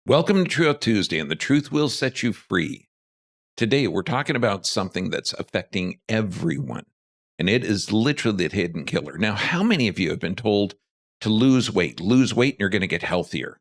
Welcome to Truth Tuesday, and the truth will set you free. Today, we're talking about something that's affecting everyone, and it is literally the hidden killer. Now, how many of you have been told to lose weight? Lose weight, and you're going to get healthier.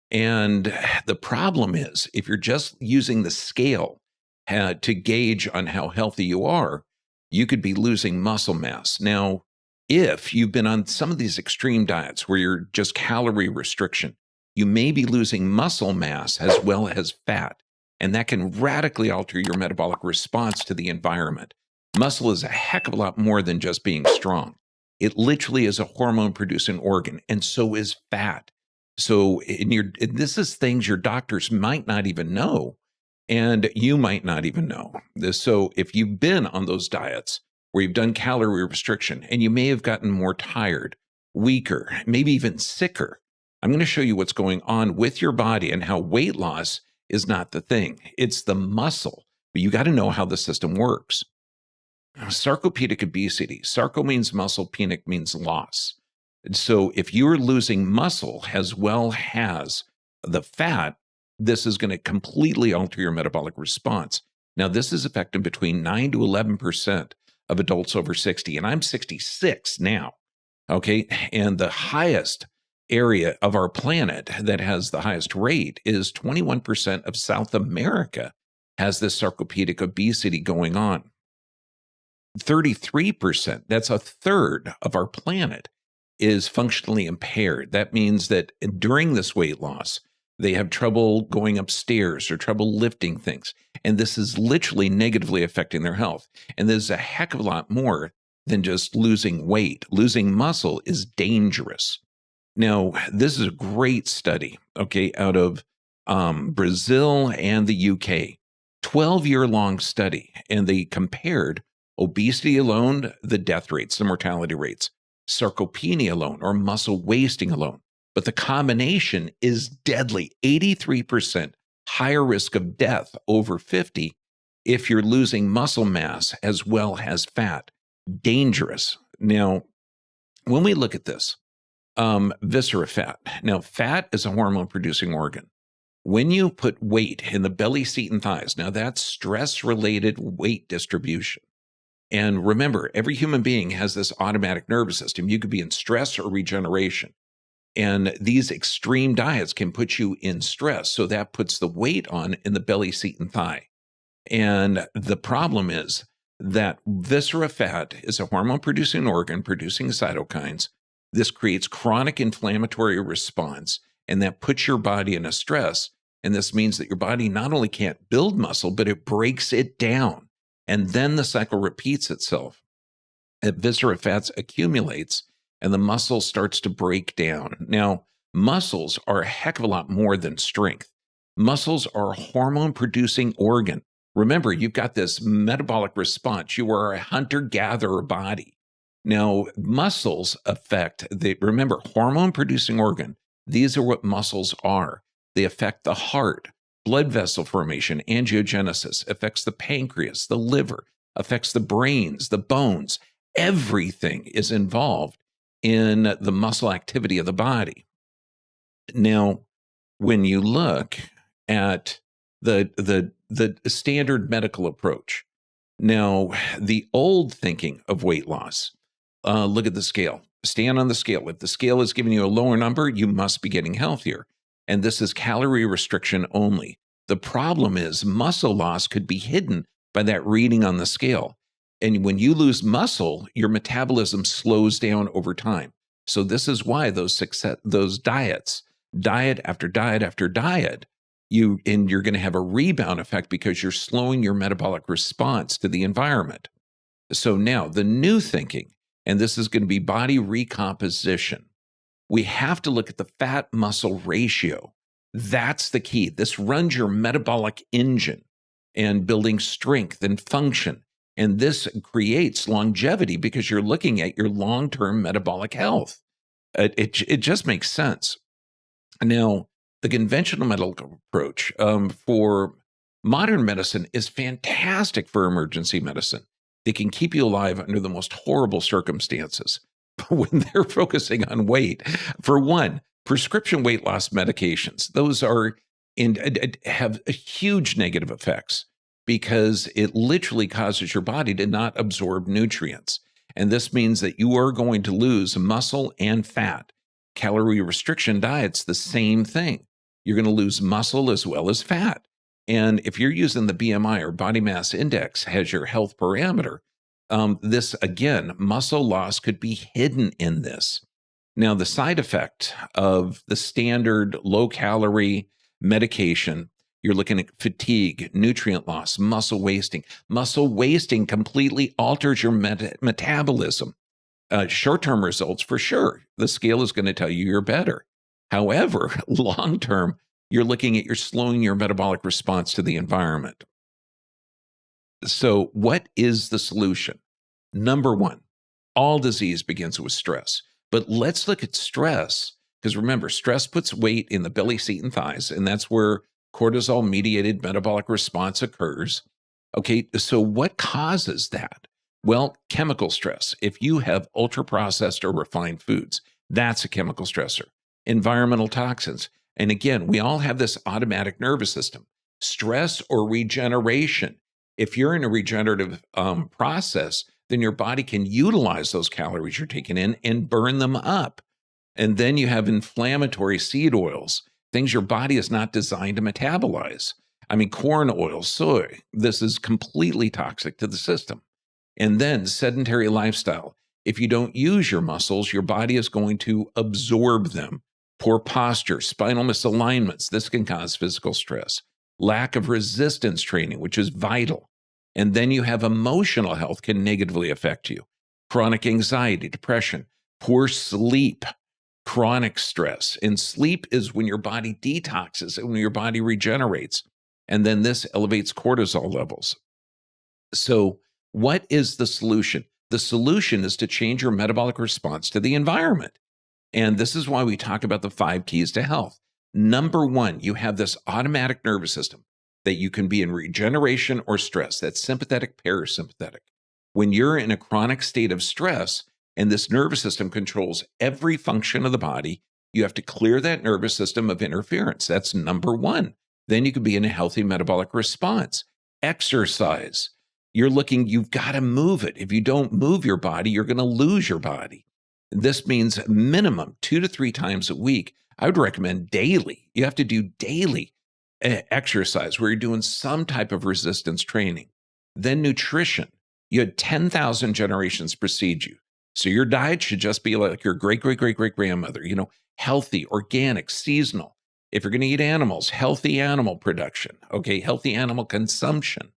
And the problem is, if you're just using the scale to gauge on how healthy you are, you could be losing muscle mass. Now, if you've been on some of these extreme diets where you're just calorie restriction, you may be losing muscle mass as well as fat, and that can radically alter your metabolic response to the environment. Muscle is a heck of a lot more than just being strong. It literally is a hormone-producing organ, and so is fat. So this is things your doctors might not even know, and you might not even know. So if you've been on those diets where you've done calorie restriction, and you may have gotten more tired, weaker, maybe even sicker, I'm going to show you what's going on with your body and how weight loss is not the thing. It's the muscle, but you got to know how the system works. Sarcopenic obesity. Sarco means muscle, penic means loss. And so if you're losing muscle as well as the fat, this is going to completely alter your metabolic response. Now, this is affecting between 9 to 11% of adults over 60, and I'm 66 now, okay? And the highest area of our planet that has the highest rate is 21% of South America has this sarcopenic obesity going on. 33%, that's a third of our planet, is functionally impaired. That means that during this weight loss, they have trouble going upstairs or trouble lifting things. And this is literally negatively affecting their health. And there's a heck of a lot more than just losing weight. Losing muscle is dangerous. Now, this is a great study, okay, out of Brazil and the UK, 12-year-long study, and they compared obesity alone, the death rates, the mortality rates, sarcopenia alone, or muscle wasting alone. But the combination is deadly, 83% higher risk of death over 50 if you're losing muscle mass as well as fat. Dangerous. Now, when we look at this, viscera fat. Now, fat is a hormone-producing organ. When you put weight in the belly, seat, and thighs, now that's stress-related weight distribution. And remember, every human being has this automatic nervous system. You could be in stress or regeneration. And these extreme diets can put you in stress. So that puts the weight on in the belly, seat, and thigh. And the problem is that viscera fat is a hormone-producing organ producing cytokines. This creates chronic inflammatory response, and that puts your body in a stress. And this means that your body not only can't build muscle, but it breaks it down. And then the cycle repeats itself. Viscera fat accumulates, and the muscle starts to break down. Now, muscles are a heck of a lot more than strength. Muscles are a hormone-producing organ. Remember, you've got this metabolic response. You are a hunter-gatherer body. Now, muscles remember, hormone-producing organ, these are what muscles are. They affect the heart, blood vessel formation, angiogenesis, affects the pancreas, the liver, affects the brains, the bones. Everything is involved in the muscle activity of the body. Now, when you look at the standard medical approach, now, the old thinking of weight loss, look at the scale. Stand on the scale. If the scale is giving you a lower number, you must be getting healthier. And this is calorie restriction only. The problem is muscle loss could be hidden by that reading on the scale. And when you lose muscle, your metabolism slows down over time. So this is why those diets, diet after diet after diet, you're going to have a rebound effect because you're slowing your metabolic response to the environment. So now the new thinking, and this is going to be body recomposition. We have to look at the fat muscle ratio. That's the key. This runs your metabolic engine and building strength and function. And this creates longevity because you're looking at your long-term metabolic health. It just makes sense. Now, the conventional medical approach for modern medicine is fantastic for emergency medicine. They can keep you alive under the most horrible circumstances. But when they're focusing on weight, for one, prescription weight loss medications, those are and have huge negative effects because it literally causes your body to not absorb nutrients. And this means that you are going to lose muscle and fat. Calorie restriction diet's the same thing. You're going to lose muscle as well as fat. And if you're using the BMI or body mass index as your health parameter, this, again, muscle loss could be hidden in this. Now, the side effect of the standard low-calorie medication, you're looking at fatigue, nutrient loss, muscle wasting. Muscle wasting completely alters your metabolism. Short-term results, for sure, the scale is going to tell you you're better. However, long-term, you're looking at you're slowing your metabolic response to the environment. So what is the solution? Number one, all disease begins with stress. But let's look at stress, because remember, stress puts weight in the belly, seat, and thighs, and that's where cortisol-mediated metabolic response occurs. Okay, so what causes that? Well, chemical stress. If you have ultra-processed or refined foods, that's a chemical stressor. Environmental toxins. And again, we all have this automatic nervous system. Stress or regeneration. If you're in a regenerative process, then your body can utilize those calories you're taking in and burn them up. And then you have inflammatory seed oils, things your body is not designed to metabolize. I mean, corn oil, soy, this is completely toxic to the system. And then sedentary lifestyle. If you don't use your muscles, your body is going to absorb them. Poor posture, spinal misalignments, this can cause physical stress. Lack of resistance training, which is vital. And then you have emotional health can negatively affect you. Chronic anxiety, depression, poor sleep, chronic stress. And sleep is when your body detoxes and when your body regenerates. And then this elevates cortisol levels. So what is the solution? The solution is to change your metabolic response to the environment. And this is why we talk about the 5 keys to health. Number one, you have this automatic nervous system that you can be in regeneration or stress. That's sympathetic, parasympathetic. When you're in a chronic state of stress and this nervous system controls every function of the body, you have to clear that nervous system of interference. That's number one. Then you can be in a healthy metabolic response. Exercise. You've got to move it. If you don't move your body, you're going to lose your body. This means minimum 2 to 3 times a week. I would recommend daily. You have to do daily exercise where you're doing some type of resistance training. Then nutrition. You had 10,000 generations precede you. So your diet should just be like your great-great-great-great-grandmother, healthy, organic, seasonal. If you're going to eat animals, healthy animal production, okay, healthy animal consumption.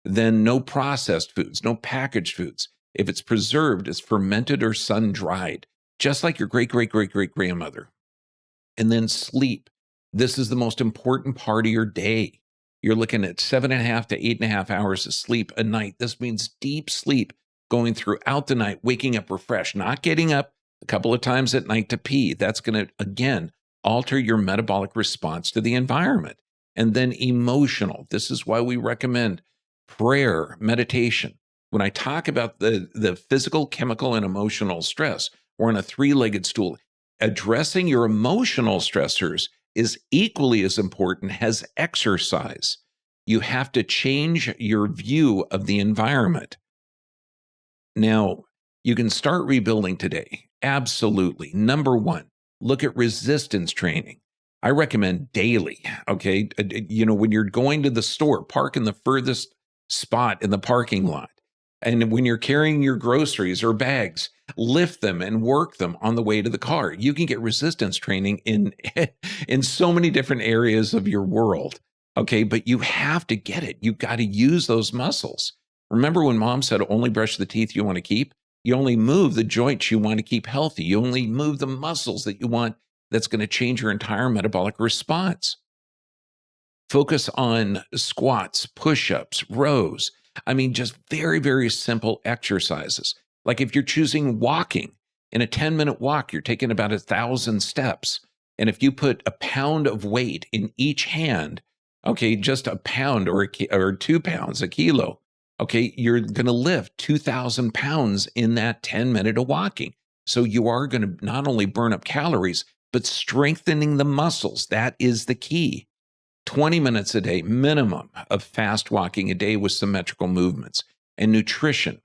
Then no processed foods, no packaged foods. If it's preserved, it's fermented or sun-dried, just like your great-great-great-great-grandmother. And then sleep. This is the most important part of your day. You're looking at 7.5 to 8.5 hours of sleep a night. This means deep sleep going throughout the night, waking up refreshed, not getting up a couple of times at night to pee. That's going to, again, alter your metabolic response to the environment. And then emotional. This is why we recommend prayer, meditation. When I talk about the physical, chemical, and emotional stress, we're on a 3-legged stool. Addressing your emotional stressors is equally as important as exercise. You have to change your view of the environment. Now, you can start rebuilding today. Absolutely. Number one, look at resistance training. I recommend daily, okay? When you're going to the store, park in the furthest spot in the parking lot. And when you're carrying your groceries or bags, lift them and work them on the way to the car. You can get resistance training in so many different areas of your world, okay? But you have to get it. You've got to use those muscles. Remember when mom said, only brush the teeth you want to keep? You only move the joints you want to keep healthy. You only move the muscles that you want that's going to change your entire metabolic response. Focus on squats, push-ups, rows. I mean, just very, very simple exercises. Like if you're choosing walking, in a 10-minute walk, you're taking about 1,000 steps. And if you put a pound of weight in each hand, okay, just a pound or 2 pounds, a kilo, okay, you're going to lift 2,000 pounds in that 10-minute of walking. So you are going to not only burn up calories, but strengthening the muscles. That is the key. 20 minutes a day minimum of fast walking a day with symmetrical movements. And nutrition,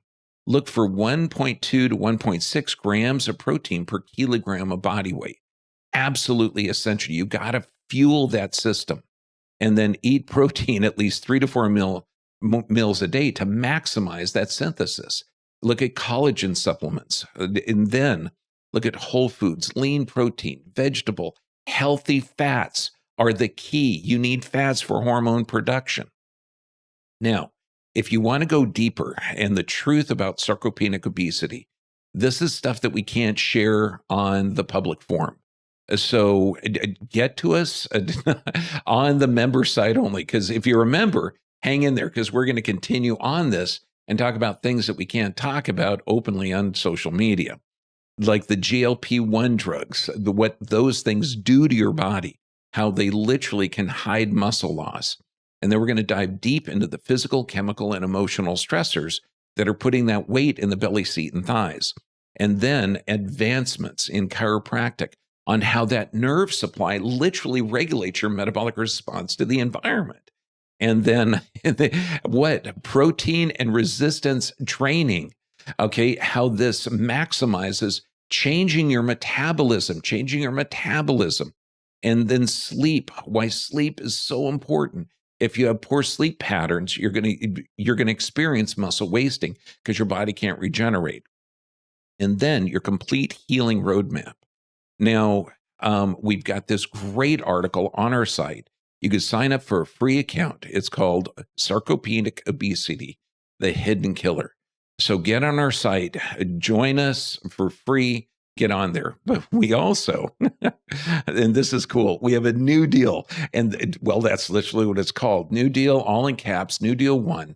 look for 1.2 to 1.6 grams of protein per kilogram of body weight. Absolutely essential. You got to fuel that system. And then eat protein at least 3 to 4 meals a day to maximize that synthesis. Look at collagen supplements. And then look at whole foods, lean protein, vegetable, healthy fats are the key. You need fats for hormone production. Now, if you want to go deeper and the truth about sarcopenic obesity, this is stuff that we can't share on the public forum. So get to us on the member site only, because if you're a member, hang in there, because we're going to continue on this and talk about things that we can't talk about openly on social media, like the GLP-1 drugs, what those things do to your body, how they literally can hide muscle loss. And then we're going to dive deep into the physical, chemical, and emotional stressors that are putting that weight in the belly, seat, and thighs. And then advancements in chiropractic on how that nerve supply literally regulates your metabolic response to the environment. And then what? Protein and resistance training. Okay, how this maximizes changing your metabolism. And then sleep, why sleep is so important. If you have poor sleep patterns, you're going to experience muscle wasting because your body can't regenerate. And then your complete healing roadmap. Now, we've got this great article on our site. You can sign up for a free account. It's called Sarcopenic Obesity, the Hidden Killer. So get on our site, join us for free, get on there. But we also, and this is cool, we have a new deal. And well, that's literally what it's called. New deal, all in caps, New Deal 1.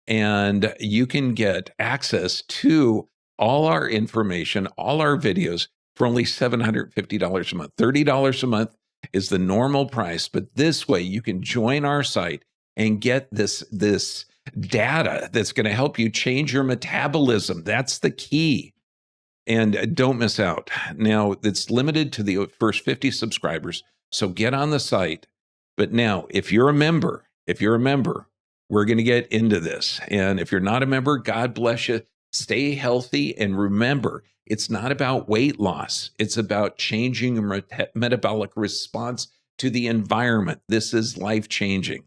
And you can get access to all our information, all our videos for only $750 a month. $30 a month is the normal price, but this way you can join our site and get this data that's going to help you change your metabolism. That's the key. And don't miss out. Now, it's limited to the first 50 subscribers, so get on the site. But now, if you're a member, we're going to get into this. And if you're not a member, God bless you. Stay healthy. And remember, it's not about weight loss. It's about changing your metabolic response to the environment. This is life-changing.